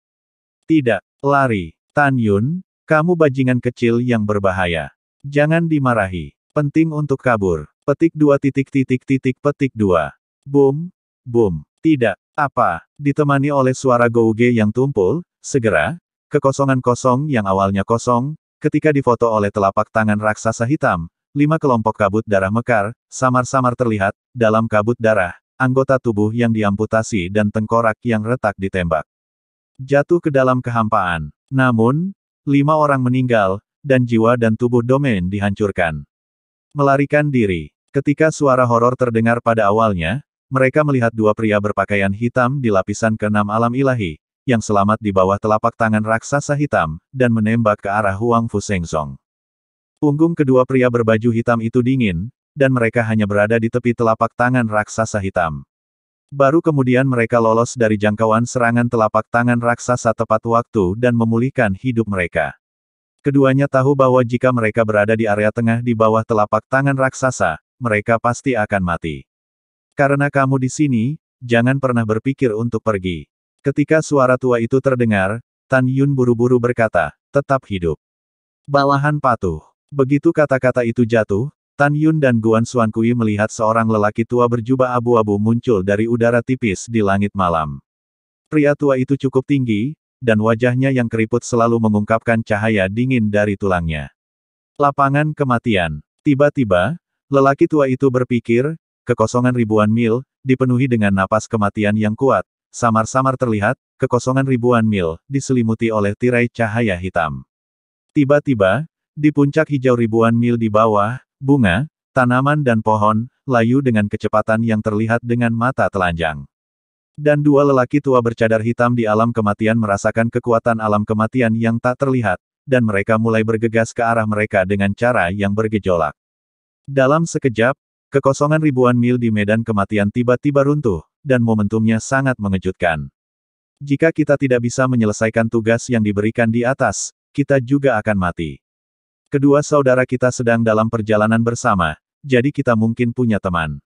Tidak, lari, Tan Yun, kamu bajingan kecil yang berbahaya. Jangan dimarahi. Penting untuk kabur. Petik 2 petik 2. Boom, boom. Tidak, apa, ditemani oleh suara Gouge yang tumpul, segera, kekosongan kosong yang awalnya kosong, ketika difoto oleh telapak tangan raksasa hitam, 5 kelompok kabut darah mekar, samar-samar terlihat, dalam kabut darah, anggota tubuh yang diamputasi dan tengkorak yang retak ditembak. Jatuh ke dalam kehampaan. Namun, 5 orang meninggal, dan jiwa dan tubuh Domain dihancurkan. Melarikan diri. Ketika suara horor terdengar pada awalnya, mereka melihat 2 pria berpakaian hitam di lapisan ke-6 alam ilahi, yang selamat di bawah telapak tangan raksasa hitam, dan menembak ke arah Huang Fu Shengzong. Punggung kedua pria berbaju hitam itu dingin, dan mereka hanya berada di tepi telapak tangan raksasa hitam. Baru kemudian mereka lolos dari jangkauan serangan telapak tangan raksasa tepat waktu dan memulihkan hidup mereka. Keduanya tahu bahwa jika mereka berada di area tengah di bawah telapak tangan raksasa, mereka pasti akan mati. Karena kamu di sini, jangan pernah berpikir untuk pergi. Ketika suara tua itu terdengar, Tan Yun buru-buru berkata, tetap hidup. Bawahan patuh. Begitu kata-kata itu jatuh, Tan Yun dan Guan Xuankui melihat seorang lelaki tua berjubah abu-abu muncul dari udara tipis di langit malam. Pria tua itu cukup tinggi, dan wajahnya yang keriput selalu mengungkapkan cahaya dingin dari tulangnya. Lapangan kematian. Tiba-tiba, lelaki tua itu berpikir, kekosongan ribuan mil, dipenuhi dengan napas kematian yang kuat, samar-samar terlihat, kekosongan ribuan mil, diselimuti oleh tirai cahaya hitam. Tiba-tiba, di puncak hijau ribuan mil di bawah, bunga, tanaman dan pohon, layu dengan kecepatan yang terlihat dengan mata telanjang. Dan 2 lelaki tua bercadar hitam di alam kematian merasakan kekuatan alam kematian yang tak terlihat, dan mereka mulai bergegas ke arah mereka dengan cara yang bergejolak. Dalam sekejap, kekosongan ribuan mil di medan kematian tiba-tiba runtuh, dan momentumnya sangat mengejutkan. Jika kita tidak bisa menyelesaikan tugas yang diberikan di atas, kita juga akan mati. Kedua saudara kita sedang dalam perjalanan bersama, jadi kita mungkin punya teman.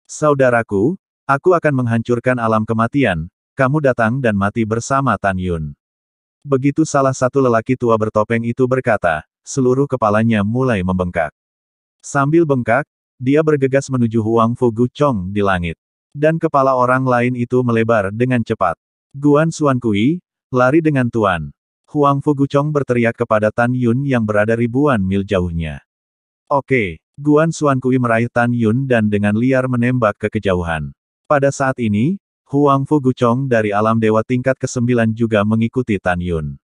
Saudaraku, aku akan menghancurkan alam kematian, kamu datang dan mati bersama Tan Yun. Begitu salah satu lelaki tua bertopeng itu berkata, seluruh kepalanya mulai membengkak. Sambil bengkak, dia bergegas menuju Huang Fu Guchong di langit. Dan kepala orang lain itu melebar dengan cepat. Guan Xuankui, lari dengan tuan. Huang Fu Guchong berteriak kepada Tan Yun yang berada ribuan mil jauhnya. Oke, Guan Xuankui meraih Tan Yun dan dengan liar menembak ke kejauhan. Pada saat ini, Huang Fu Guchong dari alam dewa tingkat ke-9 juga mengikuti Tan Yun.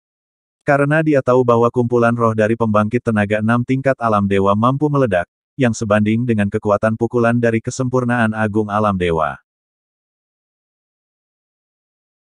Karena dia tahu bahwa kumpulan roh dari pembangkit tenaga 6 tingkat alam dewa mampu meledak, yang sebanding dengan kekuatan pukulan dari kesempurnaan agung alam dewa.